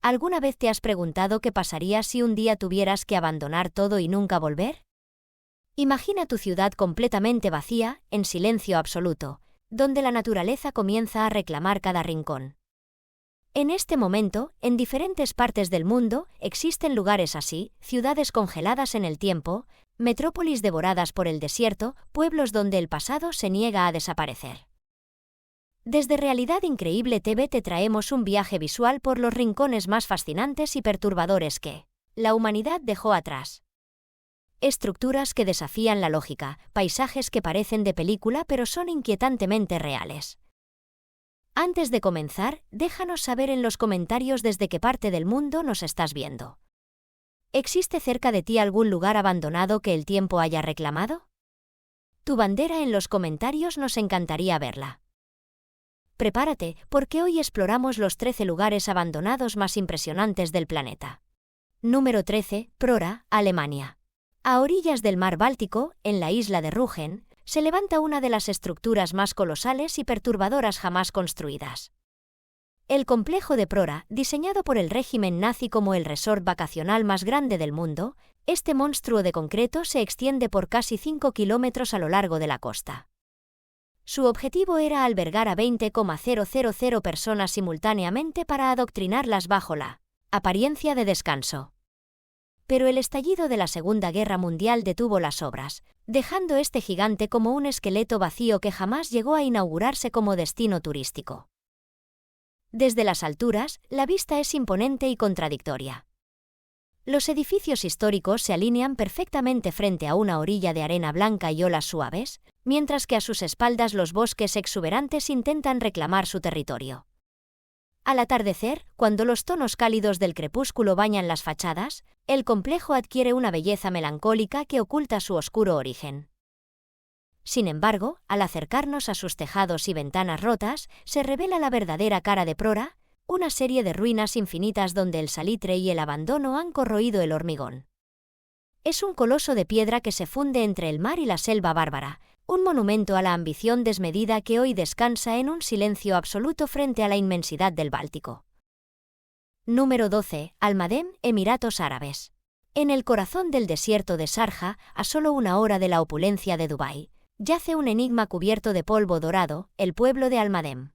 ¿Alguna vez te has preguntado qué pasaría si un día tuvieras que abandonar todo y nunca volver? Imagina tu ciudad completamente vacía, en silencio absoluto, donde la naturaleza comienza a reclamar cada rincón. En este momento, en diferentes partes del mundo, existen lugares así, ciudades congeladas en el tiempo, metrópolis devoradas por el desierto, pueblos donde el pasado se niega a desaparecer. Desde Realidad Increíble TV te traemos un viaje visual por los rincones más fascinantes y perturbadores que la humanidad dejó atrás. Estructuras que desafían la lógica, paisajes que parecen de película pero son inquietantemente reales. Antes de comenzar, déjanos saber en los comentarios desde qué parte del mundo nos estás viendo. ¿Existe cerca de ti algún lugar abandonado que el tiempo haya reclamado? Tu bandera en los comentarios, nos encantaría verla. Prepárate, porque hoy exploramos los 13 lugares abandonados más impresionantes del planeta. Número 13, Prora, Alemania. A orillas del mar Báltico, en la isla de Rügen, se levanta una de las estructuras más colosales y perturbadoras jamás construidas. El complejo de Prora, diseñado por el régimen nazi como el resort vacacional más grande del mundo, este monstruo de concreto se extiende por casi 5 kilómetros a lo largo de la costa. Su objetivo era albergar a 20,000 personas simultáneamente para adoctrinarlas bajo la apariencia de descanso. Pero el estallido de la Segunda Guerra Mundial detuvo las obras, dejando este gigante como un esqueleto vacío que jamás llegó a inaugurarse como destino turístico. Desde las alturas, la vista es imponente y contradictoria. Los edificios históricos se alinean perfectamente frente a una orilla de arena blanca y olas suaves, mientras que a sus espaldas los bosques exuberantes intentan reclamar su territorio. Al atardecer, cuando los tonos cálidos del crepúsculo bañan las fachadas, el complejo adquiere una belleza melancólica que oculta su oscuro origen. Sin embargo, al acercarnos a sus tejados y ventanas rotas, se revela la verdadera cara de Prora, una serie de ruinas infinitas donde el salitre y el abandono han corroído el hormigón. Es un coloso de piedra que se funde entre el mar y la selva bárbara, un monumento a la ambición desmedida que hoy descansa en un silencio absoluto frente a la inmensidad del Báltico. Número 12, Almadén, Emiratos Árabes. En el corazón del desierto de Sharjah, a solo una hora de la opulencia de Dubái, yace un enigma cubierto de polvo dorado, el pueblo de Almadén.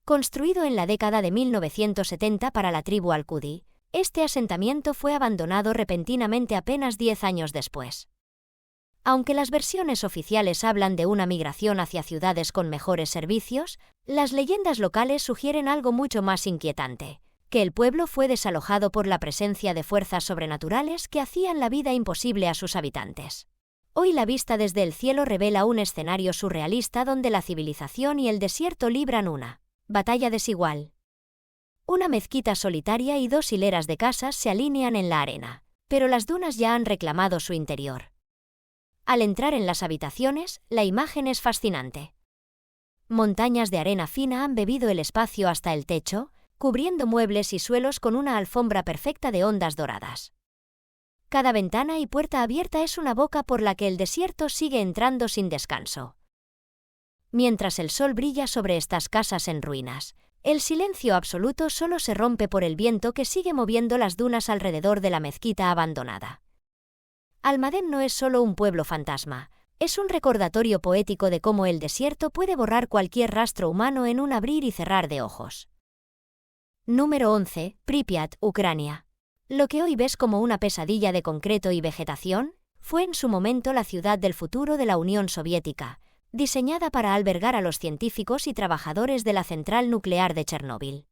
Construido en la década de 1970 para la tribu Al-Qudi, este asentamiento fue abandonado repentinamente apenas 10 años después. Aunque las versiones oficiales hablan de una migración hacia ciudades con mejores servicios, las leyendas locales sugieren algo mucho más inquietante, que el pueblo fue desalojado por la presencia de fuerzas sobrenaturales que hacían la vida imposible a sus habitantes. Hoy la vista desde el cielo revela un escenario surrealista donde la civilización y el desierto libran una batalla desigual. Una mezquita solitaria y 2 hileras de casas se alinean en la arena, pero las dunas ya han reclamado su interior. Al entrar en las habitaciones, la imagen es fascinante. Montañas de arena fina han bebido el espacio hasta el techo, cubriendo muebles y suelos con una alfombra perfecta de ondas doradas. Cada ventana y puerta abierta es una boca por la que el desierto sigue entrando sin descanso. Mientras el sol brilla sobre estas casas en ruinas, el silencio absoluto solo se rompe por el viento que sigue moviendo las dunas alrededor de la mezquita abandonada. Almadén no es solo un pueblo fantasma, es un recordatorio poético de cómo el desierto puede borrar cualquier rastro humano en un abrir y cerrar de ojos. Número 11, Pripyat, Ucrania. Lo que hoy ves como una pesadilla de concreto y vegetación, fue en su momento la ciudad del futuro de la Unión Soviética, diseñada para albergar a los científicos y trabajadores de la central nuclear de Chernóbil.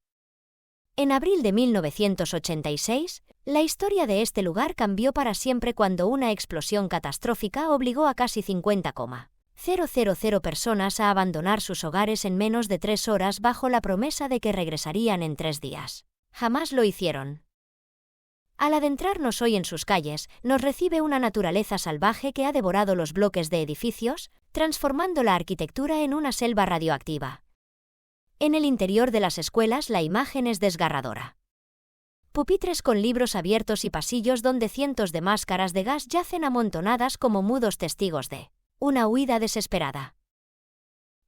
En abril de 1986, la historia de este lugar cambió para siempre cuando una explosión catastrófica obligó a casi 50,000 personas a abandonar sus hogares en menos de 3 horas bajo la promesa de que regresarían en 3 días. Jamás lo hicieron. Al adentrarnos hoy en sus calles, nos recibe una naturaleza salvaje que ha devorado los bloques de edificios, transformando la arquitectura en una selva radioactiva. En el interior de las escuelas la imagen es desgarradora. Pupitres con libros abiertos y pasillos donde cientos de máscaras de gas yacen amontonadas como mudos testigos de una huida desesperada.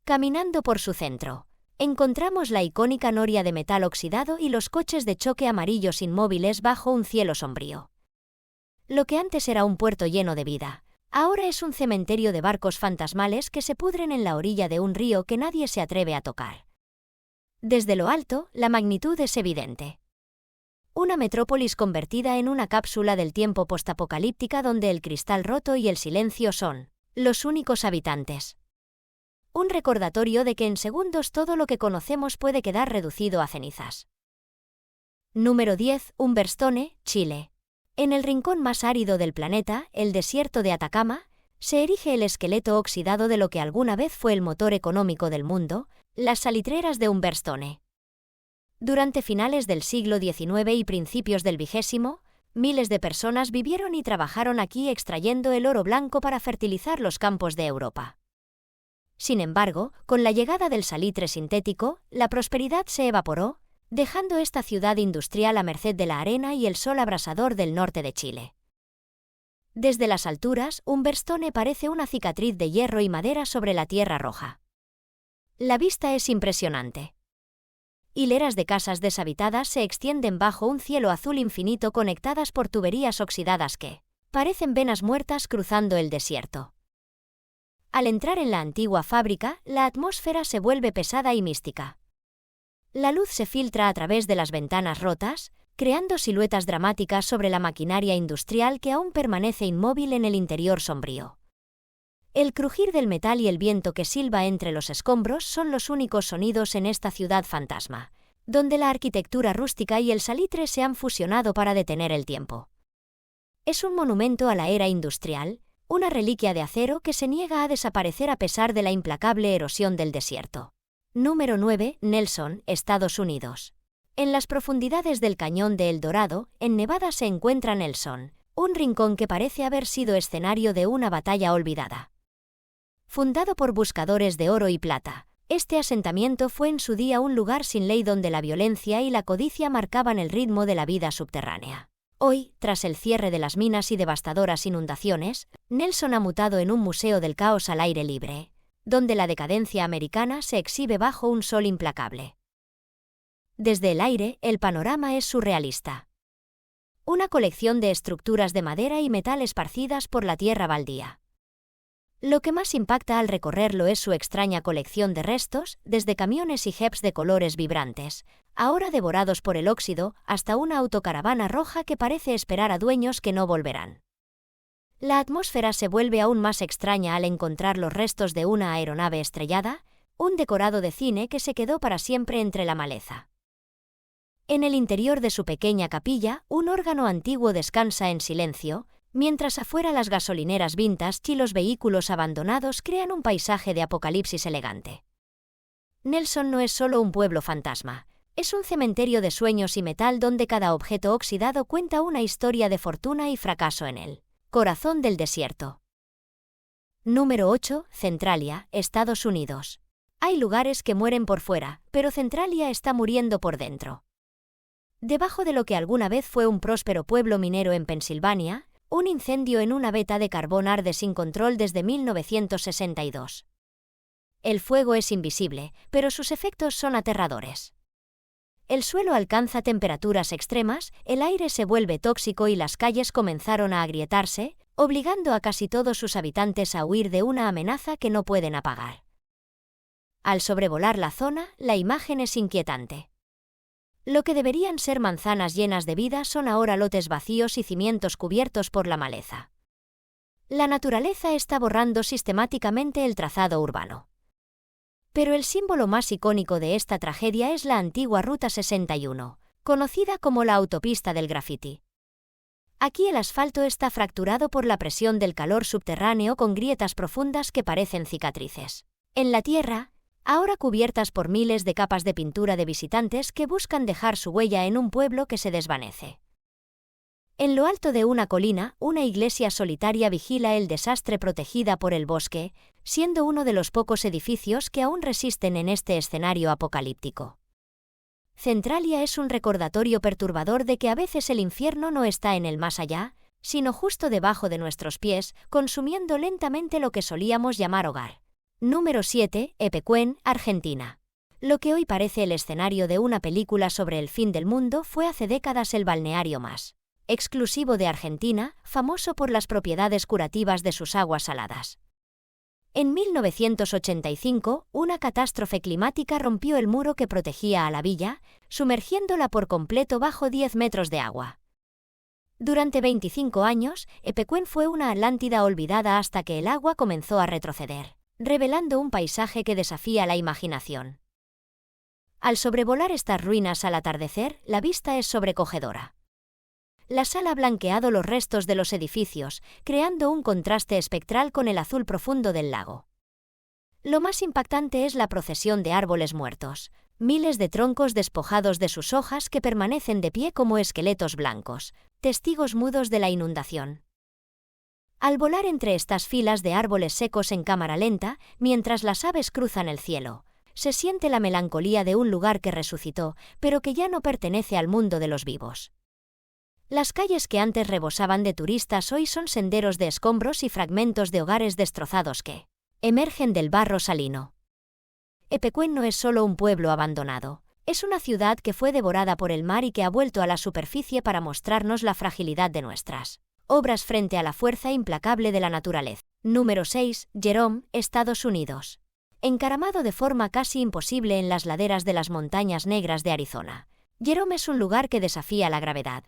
Caminando por su centro, Encontramos la icónica noria de metal oxidado y los coches de choque amarillos inmóviles bajo un cielo sombrío. Lo que antes era un puerto lleno de vida, ahora es un cementerio de barcos fantasmales que se pudren en la orilla de un río que nadie se atreve a tocar. Desde lo alto, la magnitud es evidente. Una metrópolis convertida en una cápsula del tiempo postapocalíptica donde el cristal roto y el silencio son los únicos habitantes. Un recordatorio de que en segundos todo lo que conocemos puede quedar reducido a cenizas. Número 10. Humberstone, Chile. En el rincón más árido del planeta, el desierto de Atacama, se erige el esqueleto oxidado de lo que alguna vez fue el motor económico del mundo, las salitreras de Humberstone. Durante finales del siglo XIX y principios del XX, miles de personas vivieron y trabajaron aquí extrayendo el oro blanco para fertilizar los campos de Europa. Sin embargo, con la llegada del salitre sintético, la prosperidad se evaporó, dejando esta ciudad industrial a merced de la arena y el sol abrasador del norte de Chile. Desde las alturas, Humberstone parece una cicatriz de hierro y madera sobre la tierra roja. La vista es impresionante. Hileras de casas deshabitadas se extienden bajo un cielo azul infinito conectadas por tuberías oxidadas que parecen venas muertas cruzando el desierto. Al entrar en la antigua fábrica, la atmósfera se vuelve pesada y mística. La luz se filtra a través de las ventanas rotas, creando siluetas dramáticas sobre la maquinaria industrial que aún permanece inmóvil en el interior sombrío. El crujir del metal y el viento que silba entre los escombros son los únicos sonidos en esta ciudad fantasma, donde la arquitectura rústica y el salitre se han fusionado para detener el tiempo. Es un monumento a la era industrial, una reliquia de acero que se niega a desaparecer a pesar de la implacable erosión del desierto. Número 9. Nelson, Estados Unidos. En las profundidades del cañón de El Dorado, en Nevada se encuentra Nelson, un rincón que parece haber sido escenario de una batalla olvidada. Fundado por buscadores de oro y plata, este asentamiento fue en su día un lugar sin ley donde la violencia y la codicia marcaban el ritmo de la vida subterránea. Hoy, tras el cierre de las minas y devastadoras inundaciones, Nelson ha mutado en un museo del caos al aire libre, donde la decadencia americana se exhibe bajo un sol implacable. Desde el aire, el panorama es surrealista. Una colección de estructuras de madera y metal esparcidas por la tierra baldía. Lo que más impacta al recorrerlo es su extraña colección de restos, desde camiones y jeeps de colores vibrantes, ahora devorados por el óxido, hasta una autocaravana roja que parece esperar a dueños que no volverán. La atmósfera se vuelve aún más extraña al encontrar los restos de una aeronave estrellada, un decorado de cine que se quedó para siempre entre la maleza. En el interior de su pequeña capilla, un órgano antiguo descansa en silencio, mientras afuera las gasolineras vintage y los vehículos abandonados crean un paisaje de apocalipsis elegante. Nelson no es solo un pueblo fantasma, es un cementerio de sueños y metal donde cada objeto oxidado cuenta una historia de fortuna y fracaso en el corazón del desierto. Número 8. Centralia, Estados Unidos. Hay lugares que mueren por fuera, pero Centralia está muriendo por dentro. Debajo de lo que alguna vez fue un próspero pueblo minero en Pensilvania, un incendio en una veta de carbón arde sin control desde 1962. El fuego es invisible, pero sus efectos son aterradores. El suelo alcanza temperaturas extremas, el aire se vuelve tóxico y las calles comenzaron a agrietarse, obligando a casi todos sus habitantes a huir de una amenaza que no pueden apagar. Al sobrevolar la zona, la imagen es inquietante. Lo que deberían ser manzanas llenas de vida son ahora lotes vacíos y cimientos cubiertos por la maleza. La naturaleza está borrando sistemáticamente el trazado urbano. Pero el símbolo más icónico de esta tragedia es la antigua Ruta 61, conocida como la autopista del graffiti. Aquí el asfalto está fracturado por la presión del calor subterráneo con grietas profundas que parecen cicatrices. En la tierra, ahora cubiertas por miles de capas de pintura de visitantes que buscan dejar su huella en un pueblo que se desvanece. En lo alto de una colina, una iglesia solitaria vigila el desastre protegida por el bosque, siendo uno de los pocos edificios que aún resisten en este escenario apocalíptico. Centralia es un recordatorio perturbador de que a veces el infierno no está en el más allá, sino justo debajo de nuestros pies, consumiendo lentamente lo que solíamos llamar hogar. Número 7. Epecuén, Argentina. Lo que hoy parece el escenario de una película sobre el fin del mundo fue hace décadas el balneario más exclusivo de Argentina, famoso por las propiedades curativas de sus aguas saladas. En 1985, una catástrofe climática rompió el muro que protegía a la villa, sumergiéndola por completo bajo 10 metros de agua. Durante 25 años, Epecuén fue una Atlántida olvidada hasta que el agua comenzó a retroceder, revelando un paisaje que desafía la imaginación. Al sobrevolar estas ruinas al atardecer, la vista es sobrecogedora. La sal ha blanqueado los restos de los edificios, creando un contraste espectral con el azul profundo del lago. Lo más impactante es la procesión de árboles muertos, miles de troncos despojados de sus hojas que permanecen de pie como esqueletos blancos, testigos mudos de la inundación. Al volar entre estas filas de árboles secos en cámara lenta, mientras las aves cruzan el cielo, se siente la melancolía de un lugar que resucitó, pero que ya no pertenece al mundo de los vivos. Las calles que antes rebosaban de turistas hoy son senderos de escombros y fragmentos de hogares destrozados que emergen del barro salino. Epecuén no es solo un pueblo abandonado, es una ciudad que fue devorada por el mar y que ha vuelto a la superficie para mostrarnos la fragilidad de nuestras obras frente a la fuerza implacable de la naturaleza. Número 6. Jerome, Estados Unidos. Encaramado de forma casi imposible en las laderas de las montañas negras de Arizona, Jerome es un lugar que desafía la gravedad.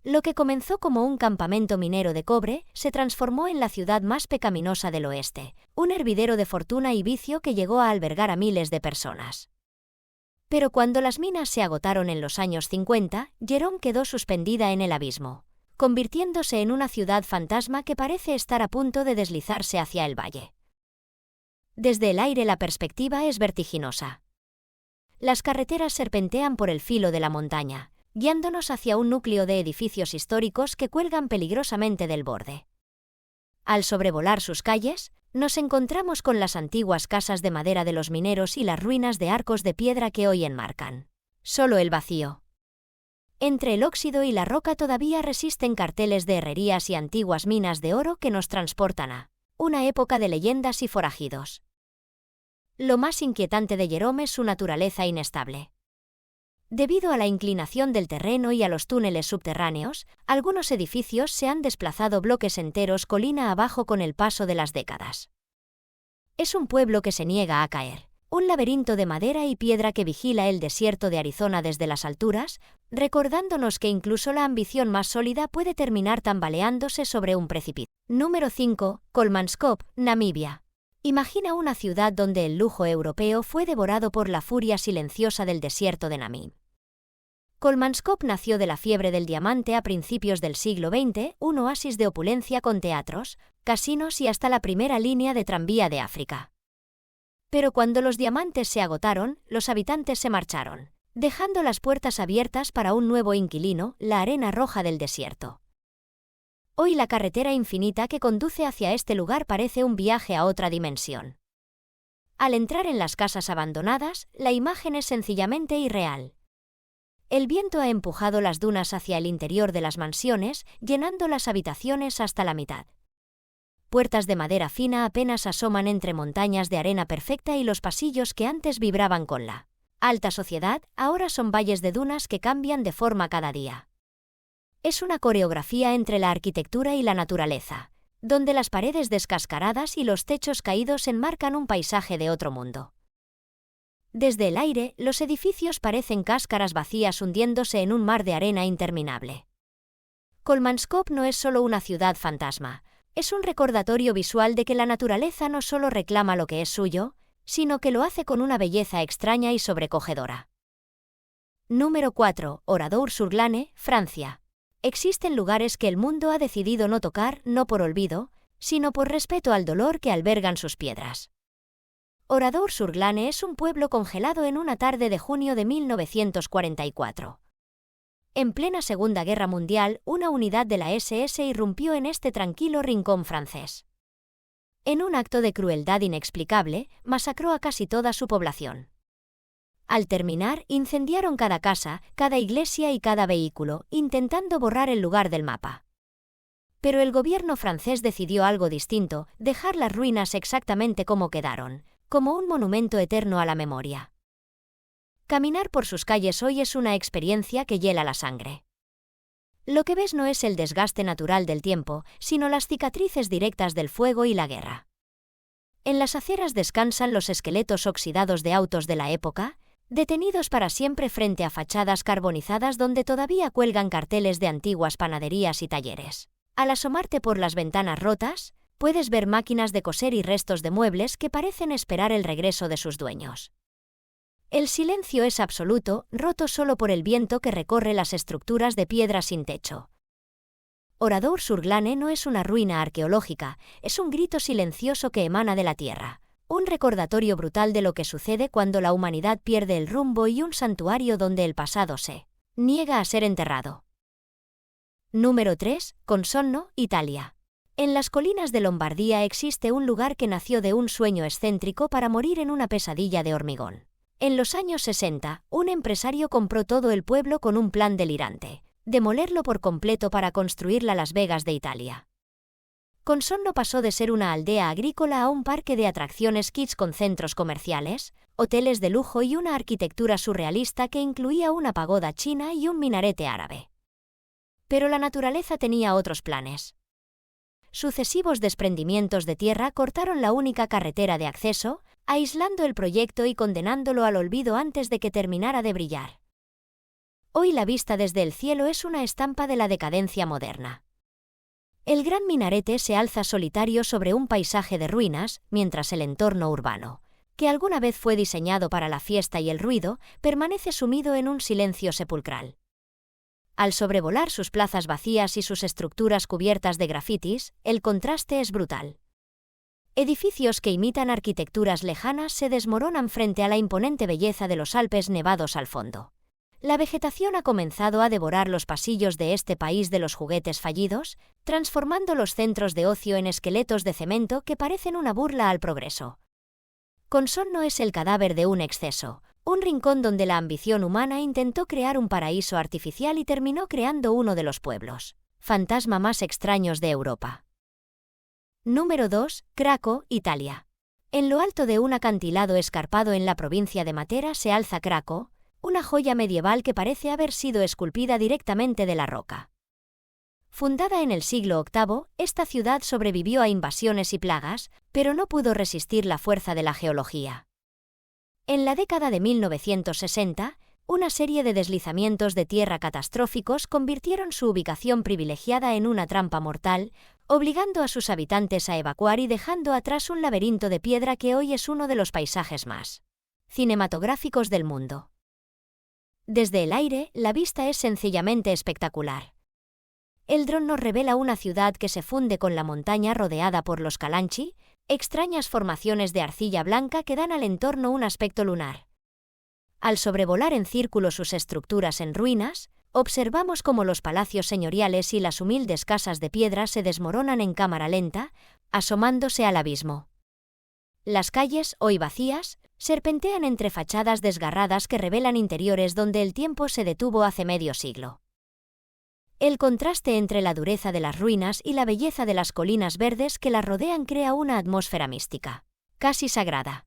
Lo que comenzó como un campamento minero de cobre se transformó en la ciudad más pecaminosa del oeste, un hervidero de fortuna y vicio que llegó a albergar a miles de personas. Pero cuando las minas se agotaron en los años 50, Jerome quedó suspendida en el abismo, convirtiéndose en una ciudad fantasma que parece estar a punto de deslizarse hacia el valle. Desde el aire la perspectiva es vertiginosa. Las carreteras serpentean por el filo de la montaña, guiándonos hacia un núcleo de edificios históricos que cuelgan peligrosamente del borde. Al sobrevolar sus calles, nos encontramos con las antiguas casas de madera de los mineros y las ruinas de arcos de piedra que hoy enmarcan solo el vacío. Entre el óxido y la roca todavía resisten carteles de herrerías y antiguas minas de oro que nos transportan a una época de leyendas y forajidos. Lo más inquietante de Jerome es su naturaleza inestable. Debido a la inclinación del terreno y a los túneles subterráneos, algunos edificios se han desplazado bloques enteros colina abajo con el paso de las décadas. Es un pueblo que se niega a caer, un laberinto de madera y piedra que vigila el desierto de Arizona desde las alturas, recordándonos que incluso la ambición más sólida puede terminar tambaleándose sobre un precipicio. Número 5. Kolmanskop, Namibia. Imagina una ciudad donde el lujo europeo fue devorado por la furia silenciosa del desierto de Namib. Kolmanskop nació de la fiebre del diamante a principios del siglo XX, un oasis de opulencia con teatros, casinos y hasta la primera línea de tranvía de África. Pero cuando los diamantes se agotaron, los habitantes se marcharon, dejando las puertas abiertas para un nuevo inquilino, la arena roja del desierto. Hoy la carretera infinita que conduce hacia este lugar parece un viaje a otra dimensión. Al entrar en las casas abandonadas, la imagen es sencillamente irreal. El viento ha empujado las dunas hacia el interior de las mansiones, llenando las habitaciones hasta la mitad. Puertas de madera fina apenas asoman entre montañas de arena perfecta y los pasillos que antes vibraban con la alta sociedad, ahora son valles de dunas que cambian de forma cada día. Es una coreografía entre la arquitectura y la naturaleza, donde las paredes descascaradas y los techos caídos enmarcan un paisaje de otro mundo. Desde el aire, los edificios parecen cáscaras vacías hundiéndose en un mar de arena interminable. Kolmanskop no es solo una ciudad fantasma, es un recordatorio visual de que la naturaleza no solo reclama lo que es suyo, sino que lo hace con una belleza extraña y sobrecogedora. Número 4. Oradour-sur-Glane, Francia. Existen lugares que el mundo ha decidido no tocar, no por olvido, sino por respeto al dolor que albergan sus piedras. Oradour-sur-Glane es un pueblo congelado en una tarde de junio de 1944. En plena Segunda Guerra Mundial, una unidad de la SS irrumpió en este tranquilo rincón francés. En un acto de crueldad inexplicable, masacró a casi toda su población. Al terminar, incendiaron cada casa, cada iglesia y cada vehículo, intentando borrar el lugar del mapa. Pero el gobierno francés decidió algo distinto, dejar las ruinas exactamente como quedaron, como un monumento eterno a la memoria. Caminar por sus calles hoy es una experiencia que hiela la sangre. Lo que ves no es el desgaste natural del tiempo, sino las cicatrices directas del fuego y la guerra. En las aceras descansan los esqueletos oxidados de autos de la época, detenidos para siempre frente a fachadas carbonizadas donde todavía cuelgan carteles de antiguas panaderías y talleres. Al asomarte por las ventanas rotas, puedes ver máquinas de coser y restos de muebles que parecen esperar el regreso de sus dueños. El silencio es absoluto, roto solo por el viento que recorre las estructuras de piedra sin techo. Oradour-sur-Glane no es una ruina arqueológica, es un grito silencioso que emana de la tierra, un recordatorio brutal de lo que sucede cuando la humanidad pierde el rumbo y un santuario donde el pasado se niega a ser enterrado. Número 3. Consonno, Italia. En las colinas de Lombardía existe un lugar que nació de un sueño excéntrico para morir en una pesadilla de hormigón. En los años 60, un empresario compró todo el pueblo con un plan delirante: demolerlo por completo para construir la Las Vegas de Italia. Consonno pasó de ser una aldea agrícola a un parque de atracciones kitsch con centros comerciales, hoteles de lujo y una arquitectura surrealista que incluía una pagoda china y un minarete árabe. Pero la naturaleza tenía otros planes. Sucesivos desprendimientos de tierra cortaron la única carretera de acceso, aislando el proyecto y condenándolo al olvido antes de que terminara de brillar. Hoy la vista desde el cielo es una estampa de la decadencia moderna. El gran minarete se alza solitario sobre un paisaje de ruinas, mientras el entorno urbano, que alguna vez fue diseñado para la fiesta y el ruido, permanece sumido en un silencio sepulcral. Al sobrevolar sus plazas vacías y sus estructuras cubiertas de grafitis, el contraste es brutal. Edificios que imitan arquitecturas lejanas se desmoronan frente a la imponente belleza de los Alpes nevados al fondo. La vegetación ha comenzado a devorar los pasillos de este país de los juguetes fallidos, transformando los centros de ocio en esqueletos de cemento que parecen una burla al progreso. Consonno es el cadáver de un exceso, un rincón donde la ambición humana intentó crear un paraíso artificial y terminó creando uno de los pueblos fantasma más extraños de Europa. Número 2. Craco, Italia. En lo alto de un acantilado escarpado en la provincia de Matera se alza Craco, una joya medieval que parece haber sido esculpida directamente de la roca. Fundada en el siglo VIII, esta ciudad sobrevivió a invasiones y plagas, pero no pudo resistir la fuerza de la geología. En la década de 1960, una serie de deslizamientos de tierra catastróficos convirtieron su ubicación privilegiada en una trampa mortal, obligando a sus habitantes a evacuar y dejando atrás un laberinto de piedra que hoy es uno de los paisajes más cinematográficos del mundo. Desde el aire, la vista es sencillamente espectacular. El dron nos revela una ciudad que se funde con la montaña rodeada por los Calanchi, extrañas formaciones de arcilla blanca que dan al entorno un aspecto lunar. Al sobrevolar en círculo sus estructuras en ruinas, observamos cómo los palacios señoriales y las humildes casas de piedra se desmoronan en cámara lenta, asomándose al abismo. Las calles, hoy vacías, serpentean entre fachadas desgarradas que revelan interiores donde el tiempo se detuvo hace medio siglo. El contraste entre la dureza de las ruinas y la belleza de las colinas verdes que las rodean crea una atmósfera mística, casi sagrada.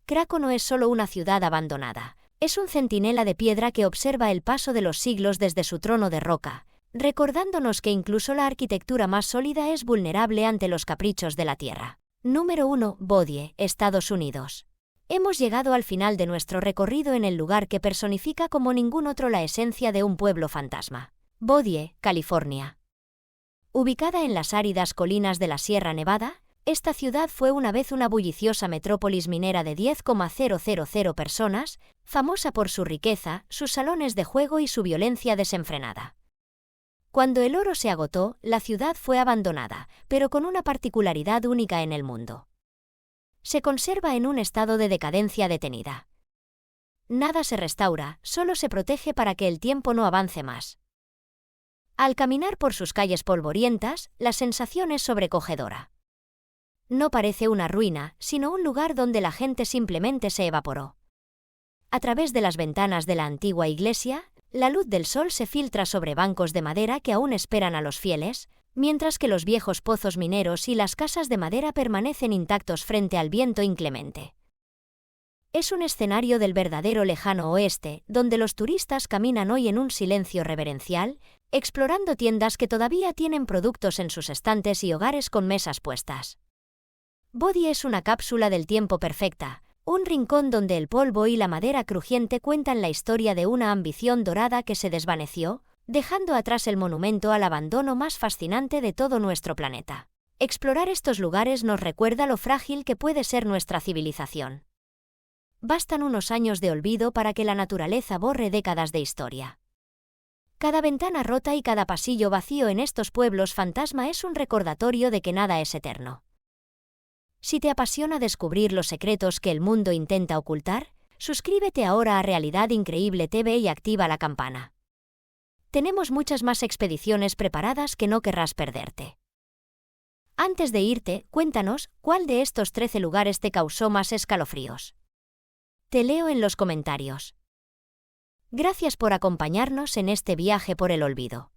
Craco no es solo una ciudad abandonada, es un centinela de piedra que observa el paso de los siglos desde su trono de roca, recordándonos que incluso la arquitectura más sólida es vulnerable ante los caprichos de la tierra. Número 1. Bodie, Estados Unidos. Hemos llegado al final de nuestro recorrido en el lugar que personifica como ningún otro la esencia de un pueblo fantasma. Bodie, California. Ubicada en las áridas colinas de la Sierra Nevada, esta ciudad fue una vez una bulliciosa metrópolis minera de 10,000 personas, famosa por su riqueza, sus salones de juego y su violencia desenfrenada. Cuando el oro se agotó, la ciudad fue abandonada, pero con una particularidad única en el mundo. Se conserva en un estado de decadencia detenida. Nada se restaura, solo se protege para que el tiempo no avance más. Al caminar por sus calles polvorientas, la sensación es sobrecogedora. No parece una ruina, sino un lugar donde la gente simplemente se evaporó. A través de las ventanas de la antigua iglesia, la luz del sol se filtra sobre bancos de madera que aún esperan a los fieles, mientras que los viejos pozos mineros y las casas de madera permanecen intactos frente al viento inclemente. Es un escenario del verdadero lejano oeste, donde los turistas caminan hoy en un silencio reverencial, explorando tiendas que todavía tienen productos en sus estantes y hogares con mesas puestas. Bodhi es una cápsula del tiempo perfecta, un rincón donde el polvo y la madera crujiente cuentan la historia de una ambición dorada que se desvaneció, dejando atrás el monumento al abandono más fascinante de todo nuestro planeta. Explorar estos lugares nos recuerda lo frágil que puede ser nuestra civilización. Bastan unos años de olvido para que la naturaleza borre décadas de historia. Cada ventana rota y cada pasillo vacío en estos pueblos fantasma es un recordatorio de que nada es eterno. Si te apasiona descubrir los secretos que el mundo intenta ocultar, suscríbete ahora a Realidad Increíble TV y activa la campana. Tenemos muchas más expediciones preparadas que no querrás perderte. Antes de irte, cuéntanos, ¿cuál de estos 13 lugares te causó más escalofríos? Te leo en los comentarios. Gracias por acompañarnos en este viaje por el olvido.